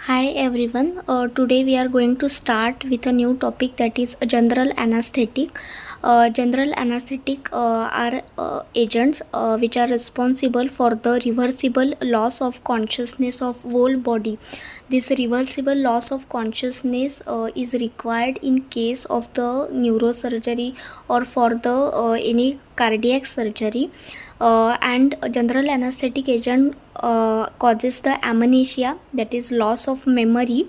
Hi everyone. Today we are going to start with a new topic, that is general anesthetic. General anesthetic are agents which are responsible for the reversible loss of consciousness of whole body. This reversible loss of consciousness is required in case of the neurosurgery or for the any cardiac surgery. And general anesthetic agent causes the amnesia, that is loss of memory,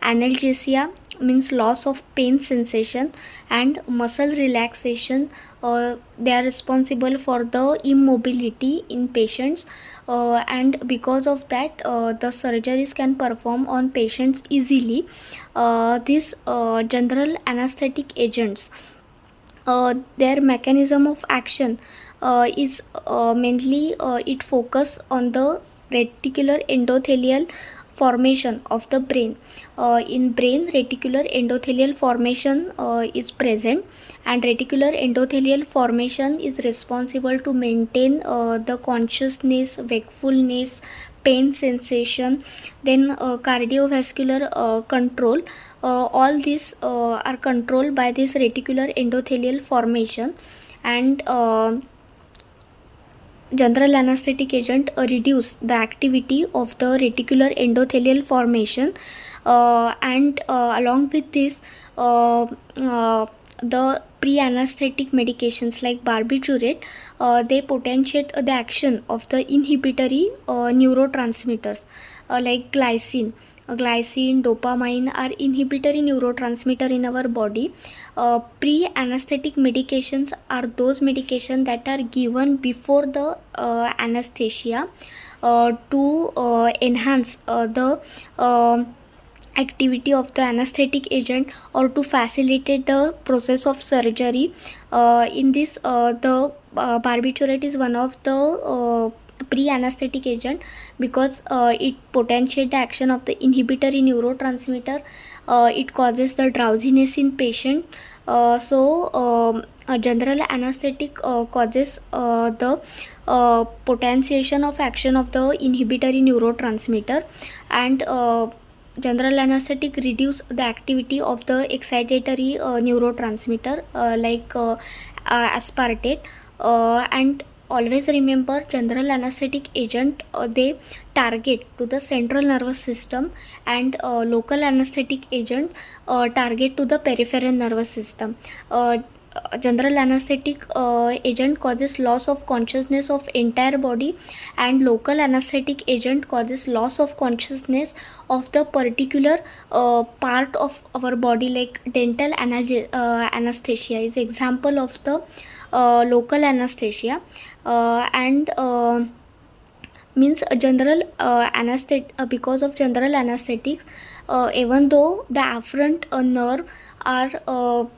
analgesia means loss of pain sensation, and muscle relaxation. They are responsible for the immobility in patients, and because of that the surgeries can perform on patients easily. These general anesthetic agents, their mechanism of action is mainly it focus on the reticular endothelial formation of the brain. In brain, reticular endothelial formation is present, and reticular endothelial formation is responsible to maintain the consciousness, wakefulness, pain sensation, then cardiovascular control. All these are controlled by this reticular endothelial formation. And general anesthetic agent reduce the activity of the reticular endothelial formation, and along with this the pre-anesthetic medications like barbiturate, they potentiate the action of the inhibitory neurotransmitters like glycine, dopamine are inhibitory neurotransmitter in our body. Pre-anesthetic medications are those medications that are given before the anesthesia to enhance the activity of the anesthetic agent, or to facilitate the process of surgery. In this the barbiturate is one of the pre-anesthetic agent, because it potentiates the action of the inhibitory neurotransmitter. It causes the drowsiness in patient. A general anesthetic causes the potentiation of action of the inhibitory neurotransmitter, and general anesthetic reduce the activity of the excitatory neurotransmitter aspartate. And always remember, general anesthetic agent they target to the central nervous system, and local anesthetic agent target to the peripheral nervous system. General anesthetic agent causes loss of consciousness of entire body, and local anesthetic agent causes loss of consciousness of the particular part of our body, like dental anesthesia is example of the local anesthesia. And means a general anesthetic, because of general anesthetics, even though the afferent nerve are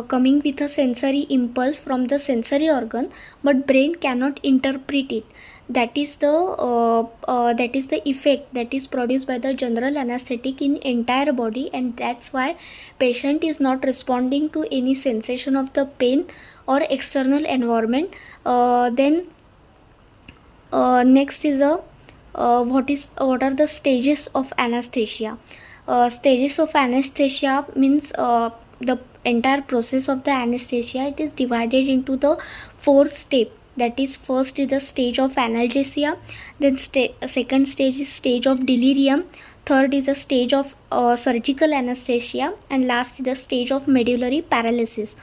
coming with a sensory impulse from the sensory organ, but brain cannot interpret it. That is the effect that is produced by the general anesthetic in entire body, and that's why patient is not responding to any sensation of the pain or external environment. Then next is what are the stages of anesthesia. Stages of anesthesia means the entire process of the anesthesia, it is divided into the 4 steps. That is, first is the stage of analgesia, then second stage is stage of delirium, third is the stage of surgical anesthesia, and last is the stage of medullary paralysis.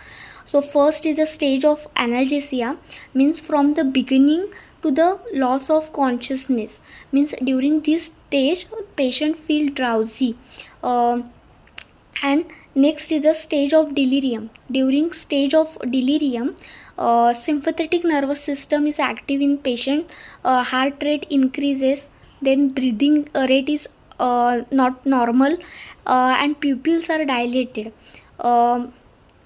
So first is the stage of analgesia, means from the beginning to the loss of consciousness, means during this stage patient feel drowsy. And next is the stage of delirium. During stage of delirium, sympathetic nervous system is active in patient, heart rate increases, then breathing rate is not normal, and pupils are dilated.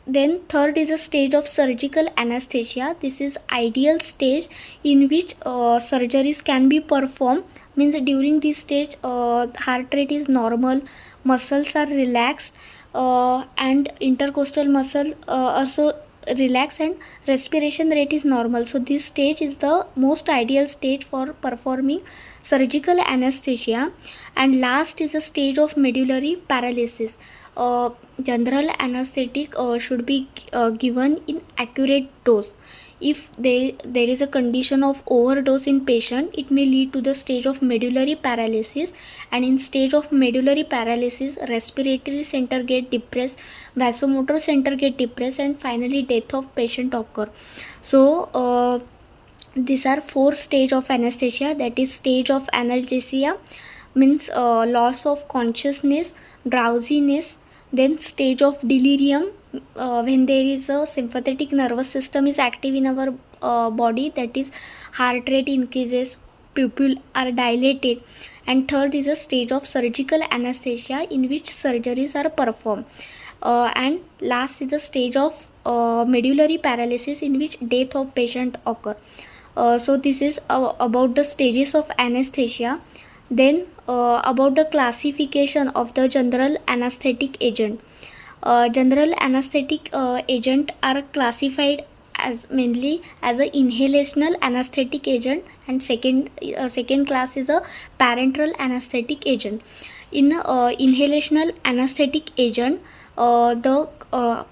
Then third is a stage of surgical anesthesia. This is ideal stage in which surgeries can be performed, means during this stage heart rate is normal, muscles are relaxed, and intercostal muscle also relax, and respiration rate is normal. So this stage is the most ideal stage for performing surgical anesthesia, and last is a stage of medullary paralysis. General anesthetic should be given in accurate dose. If there is a condition of overdose in patient, it may lead to the stage of medullary paralysis, and in stage of medullary paralysis, respiratory center get depressed, vasomotor center get depressed, and finally death of patient occur. So these are 4 stage of anesthesia. That is stage of analgesia, means loss of consciousness, drowsiness. Then stage of delirium, when there is a sympathetic nervous system is active in our body, that is heart rate increases, pupil are dilated. And third is a stage of surgical anesthesia, in which surgeries are performed. And last is the stage of medullary paralysis, in which death of patient occur. So this is about the stages of anesthesia. Then about the classification of the general anesthetic agent. General anesthetic agent are classified as mainly as a inhalational anesthetic agent, and second class is a parenteral anesthetic agent. In inhalational anesthetic agent, the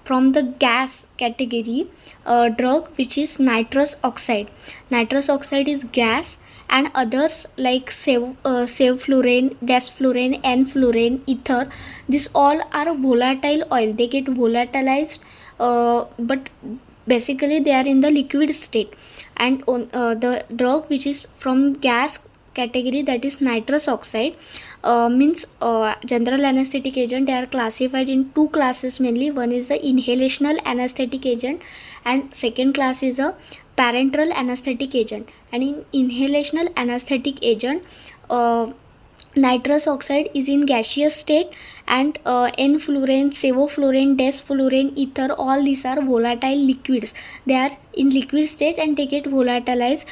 from the gas category, drug which is nitrous oxide. Nitrous oxide is gas, and others like sevoflurane, gasflurane, n-fluorine, ether, these all are volatile oil. They get volatilized, but basically they are in the liquid state. And the drug which is from gas category, that is nitrous oxide, means general anesthetic agent, they are classified in 2 classes mainly. One is the inhalational anesthetic agent, and second class is a parenteral anesthetic agent. And in inhalational anesthetic agent, nitrous oxide is in gaseous state, and n-fluorine, sevoflurane, desflurane, ether, all these are volatile liquids. They are in liquid state and they get volatilized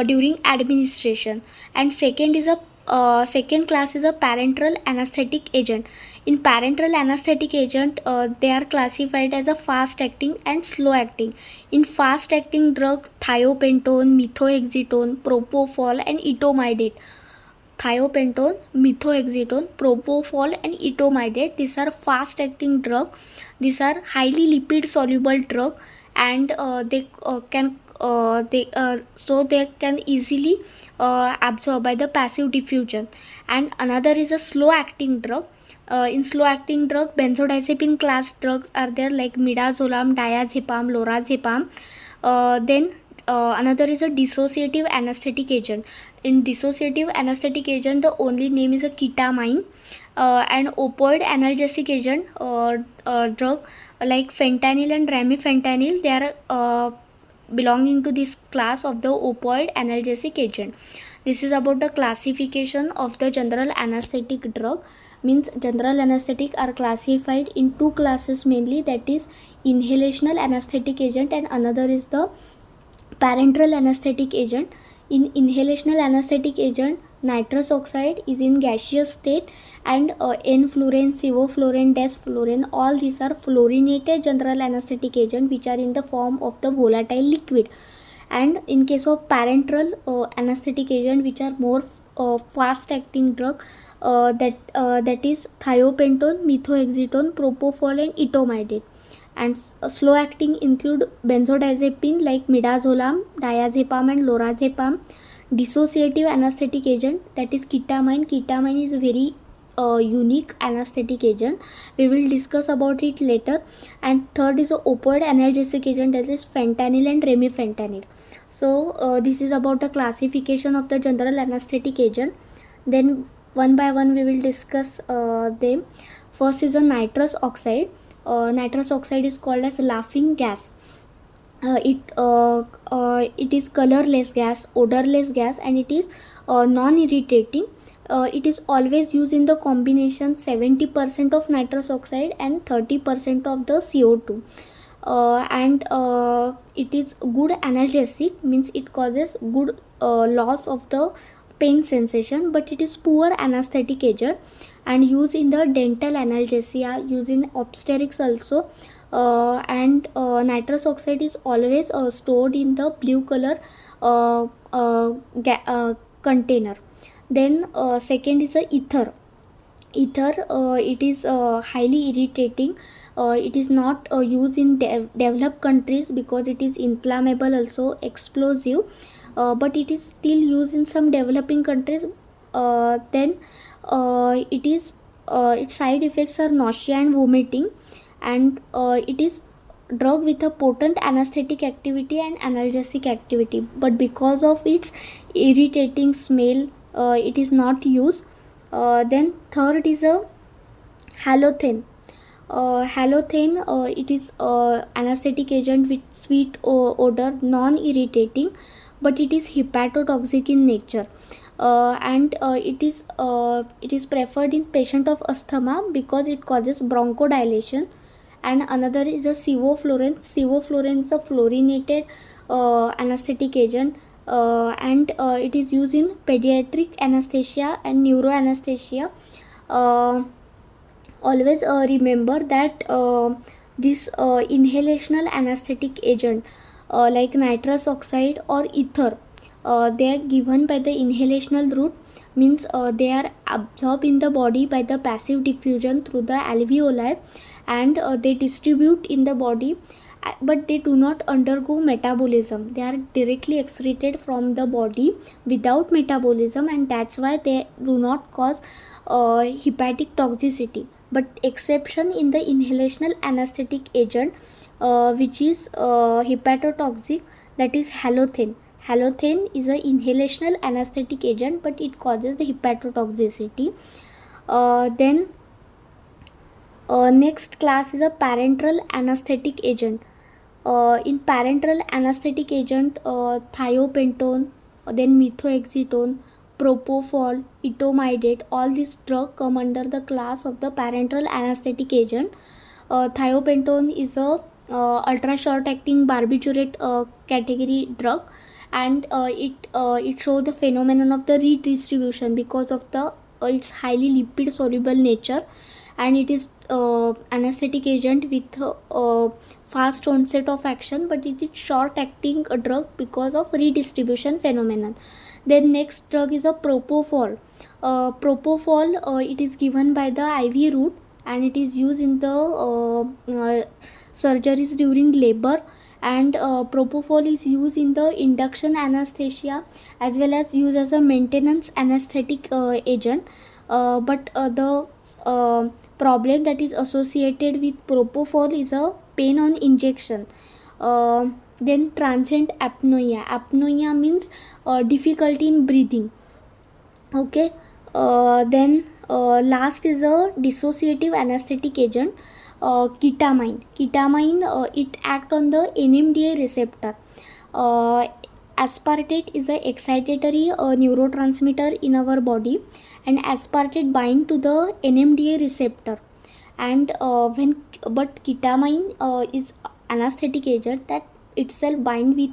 during administration. And second class is a parenteral anesthetic agent. In parenteral anesthetic agent, they are classified as a fast acting and slow acting. In fast acting drug, thiopentone, methoexytone, propofol, and etomidate. Thiopentone, methoexytone, propofol, and etomidate, these are fast acting drug. These are highly lipid soluble drug, and they can easily absorb by the passive diffusion. And another is a slow acting drug. In slow acting drug, benzodiazepine class drugs are there, like midazolam, diazepam, lorazepam. Then another is a dissociative anesthetic agent. In dissociative anesthetic agent, the only name is a ketamine. And opioid analgesic agent, drug like fentanyl and remifentanil, they are belonging to this class of the opioid analgesic agent. This is about the classification of the general anesthetic drug. Means general anesthetic are classified in 2 classes mainly, that is inhalational anesthetic agent, and another is the parenteral anesthetic agent. In inhalational anesthetic agent, nitrous oxide is in gaseous state, and n-fluorine, sevoflurane, desflurane, all these are fluorinated general anesthetic agent which are in the form of the volatile liquid. And in case of parenteral anesthetic agent, which are more fast acting drug, that is thiopentone, methoexytone, propofol, and etomidate. And slow acting include benzodiazepine like midazolam, diazepam, and lorazepam. Dissociative anesthetic agent, that is ketamine. Ketamine is very unique anesthetic agent. We will discuss about it later. And third is a opioid analgesic agent, that is fentanyl and remifentanil. So this is about the classification of the general anesthetic agent. Then one by one we will discuss them. First is a nitrous oxide. Nitrous oxide is called as laughing gas. It is colorless gas, odorless gas, and it is non-irritating. It is always used in the combination 70% of nitrous oxide and 30% of the CO2. And it is good analgesic, means it causes good loss of the pain sensation, but it is poor anesthetic agent, and used in the dental analgesia, used in obstetrics also. And nitrous oxide is always stored in the blue color container. Then second is a ether. It is highly irritating. It is not used in developed countries because it is inflammable, also explosive, but it is still used in some developing countries. Then it is its side effects are nausea and vomiting, and it is drug with a potent anesthetic activity and analgesic activity, but because of its irritating smell, it is not used. Then third is a halothane. Halothane, it is anesthetic agent with sweet odor, non-irritating, but it is hepatotoxic in nature. And it is preferred in patient of asthma because it causes bronchodilation. And another is a sevoflurane. Sevoflurane is a fluorinated anesthetic agent, and it is used in pediatric anesthesia and neuroanesthesia. uh, Always remember that this inhalational anesthetic agent, like nitrous oxide or ether, they are given by the inhalational route, means they are absorbed in the body by the passive diffusion through the alveoli, and they distribute in the body, but they do not undergo metabolism. They are directly excreted from the body without metabolism, and that's why they do not cause hepatic toxicity. But exception in the inhalational anesthetic agent, which is hepatotoxic, that is halothane. Halothane is a inhalational anesthetic agent, but it causes the hepatotoxicity. Then next class is a parenteral anesthetic agent. In parenteral anesthetic agent, thiopentone, then methoxytone, propofol, etomidate, all these drugs come under the class of the parenteral anesthetic agent. Thiopentone is a ultra short acting barbiturate category drug, and it shows the phenomenon of the redistribution because of the its highly lipid soluble nature, and it is anesthetic agent with fast onset of action, but it is short acting drug because of redistribution phenomenon. Then next drug is a propofol. Propofol, it is given by the IV route, and it is used in the surgeries during labor. And propofol is used in the induction anesthesia as well as used as a maintenance anesthetic agent. But the problem that is associated with propofol is a pain on injection. Then transient apnea. Apnea means difficulty in breathing. Okay. Then last is a dissociative anesthetic agent, ketamine. Ketamine, it act on the NMDA receptor. Aspartate is a excitatory neurotransmitter in our body, and aspartate bind to the NMDA receptor. And but ketamine is anesthetic agent that itself bind with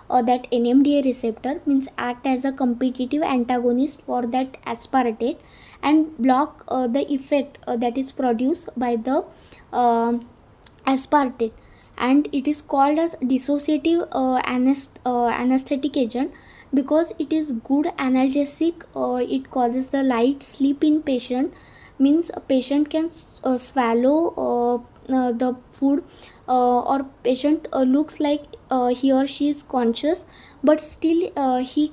that NMDA receptor, means act as a competitive antagonist for that aspartate and block the effect that is produced by the uh, aspartate, and it is called as dissociative anesthetic agent because it is good analgesic. It causes the light sleep in patient, means a patient can swallow the food, or patient looks like he or she is conscious, but still he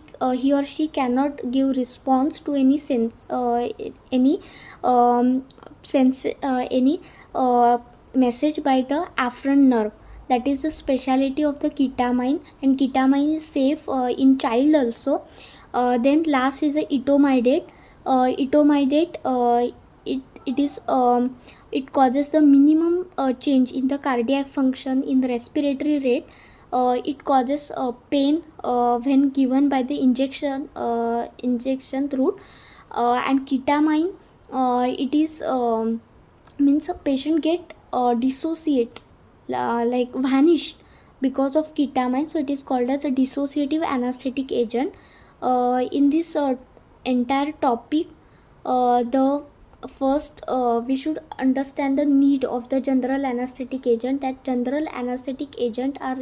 or she cannot give response to any sense, any sense any message by the afferent nerve. That is the speciality of the ketamine, and ketamine is safe in child also. Then last is the etomidate. Etomidate, it is it causes the minimum change in the cardiac function, in the respiratory rate. It causes pain when given by the injection route. And ketamine, it is means a patient get dissociate, like vanished because of ketamine, so it is called as a dissociative anesthetic agent. In this entire topic, the first we should understand the need of the general anesthetic agent. That general anesthetic agent are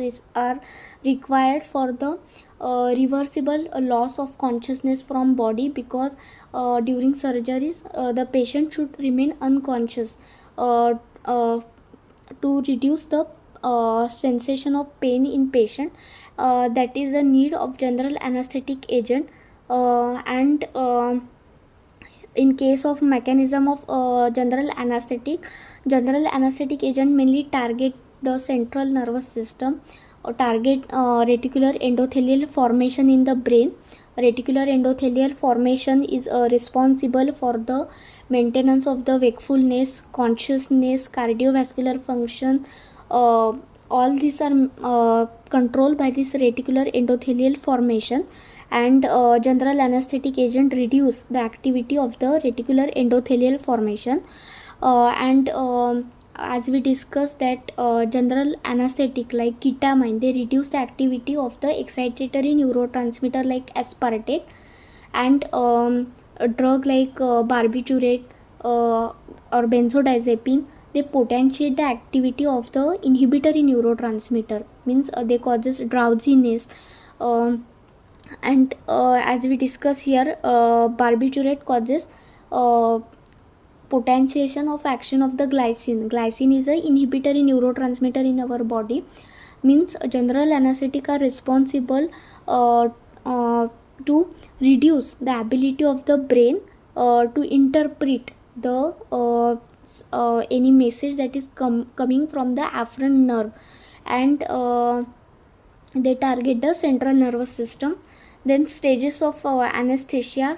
required for the reversible loss of consciousness from body, because during surgeries the patient should remain unconscious uh, uh, to reduce the sensation of pain in patient. That is the need of general anesthetic agent. And In case of mechanism of general anesthetic agent mainly target the central nervous system, or target reticular endothelial formation in the brain. Reticular endothelial formation is responsible for the maintenance of the wakefulness, consciousness, cardiovascular function. uh, all these are controlled by this reticular endothelial formation. And general anesthetic agent reduce the activity of the reticular endothelial formation. And As we discussed that general anesthetic like ketamine, they reduce the activity of the excitatory neurotransmitter like aspartate. And a drug like barbiturate or benzodiazepine, they potentiate the activity of the inhibitory neurotransmitter, means they causes drowsiness. And As we discuss here, barbiturate causes uh, potentiation of action of the glycine is a inhibitory neurotransmitter in our body. Means general anesthetic are responsible uh, uh, to reduce the ability of the brain to interpret the any message that is coming from the afferent nerve. And they target the central nervous system. Then stages of anesthesia.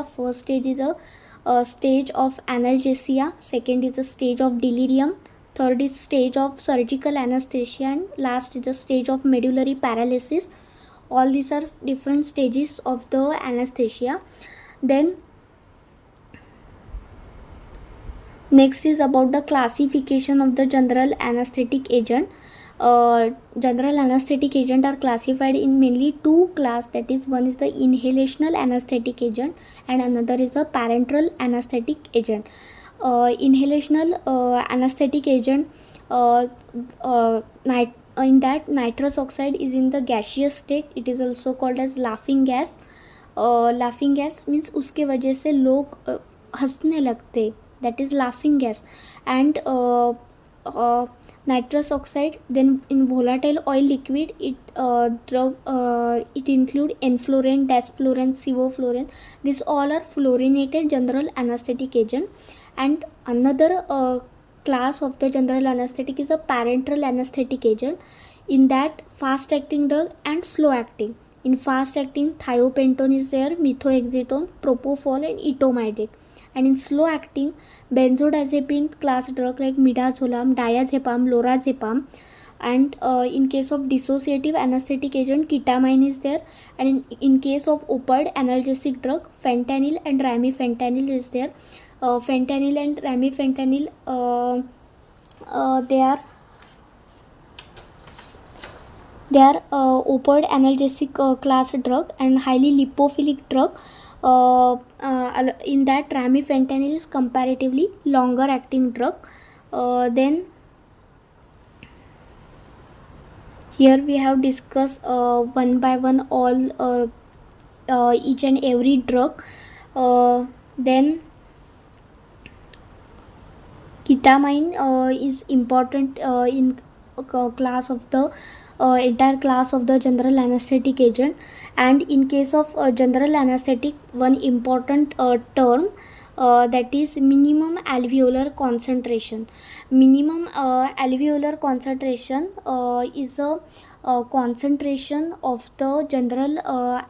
First stage is a stage of analgesia, second is a stage of delirium, third is stage of surgical anesthesia, and last is the stage of medullary paralysis. All these are different stages of the anesthesia. Then next is about the classification of the general anesthetic agent. General anesthetic agent are classified in mainly two class, that is, one is the inhalational anesthetic agent and another is a parenteral anesthetic agent. Inhalational anesthetic agent, in that nitrous oxide is in the gaseous state. It is also called as laughing gas. Laughing gas means उसके वजह से लोग हंसने लगते, that is laughing gas. And nitrous oxide, then in volatile oil liquid, it it include enflurane, desflurane, sevoflurane. These all are fluorinated general anesthetic agent. And another class of the general anesthetic is a parenteral anesthetic agent. In that, fast acting drug and slow acting. In fast acting, thiopentone is there, methoexytone, propofol and etomidate. And in slow acting, benzodiazepine class drug like midazolam, diazepam, lorazepam. And in case of dissociative anesthetic agent, ketamine is there. And in case of opioid analgesic drug, fentanyl and ramifentanil is there. Fentanyl and ramifentanil, they are opioid analgesic class drug and highly lipophilic drug. In that, ramifentanil is comparatively longer acting drug. Then here we have discussed one by one all each and every drug. Then ketamine is important in class of the entire class of the general anesthetic agent. And in case of general anesthetic, one important term, that is minimum alveolar concentration. Minimum alveolar concentration is a concentration of the general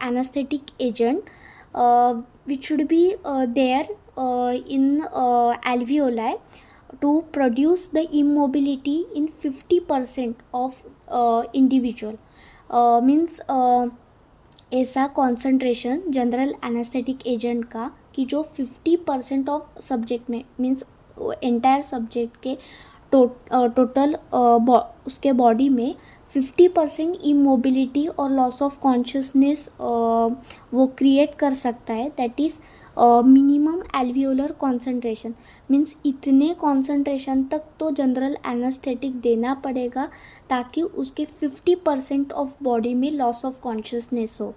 anesthetic agent which should be there in alveoli to produce the immobility in 50% of individual. Means ऐसा concentration general anaesthetic agent का कि जो 50% of subject में, means entire subject के total उसके body में 50% immobility और loss of consciousness वो क्रिएट कर सकता है. That is minimum alveolar concentration. Means इतने कॉन्सेंट्रेशन तक तो जनरल एनास्थेटिक देना पड़ेगा ताकि उसके 50% ऑफ बॉडी में लॉस ऑफ कॉन्शियसनेस हो.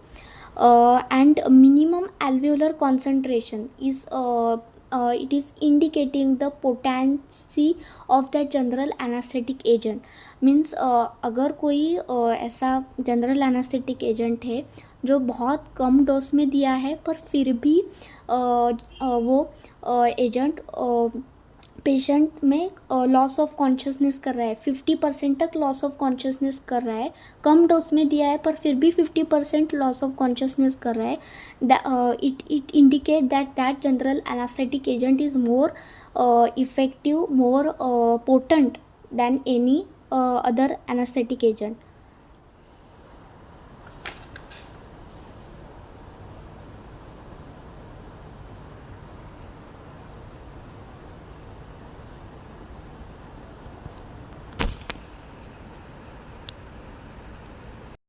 And minimum alveolar concentration is it is indicating the potency of that general anesthetic agent. Means अगर कोई ऐसा जनरल एनास्थेटिक एजेंट है जो बहुत कम डोज में दिया है पर फिर भी वो एजेंट पेशेंट में लॉस ऑफ कॉन्शियसनेस कर रहा है, 50% तक लॉस ऑफ कॉन्शियसनेस कर रहा है, कम डोज में दिया है पर फिर भी 50% लॉस ऑफ कॉन्शियसनेस कर रहा है, it indicate that general anaesthetic agent is more effective, more potent than any other anesthetic agent.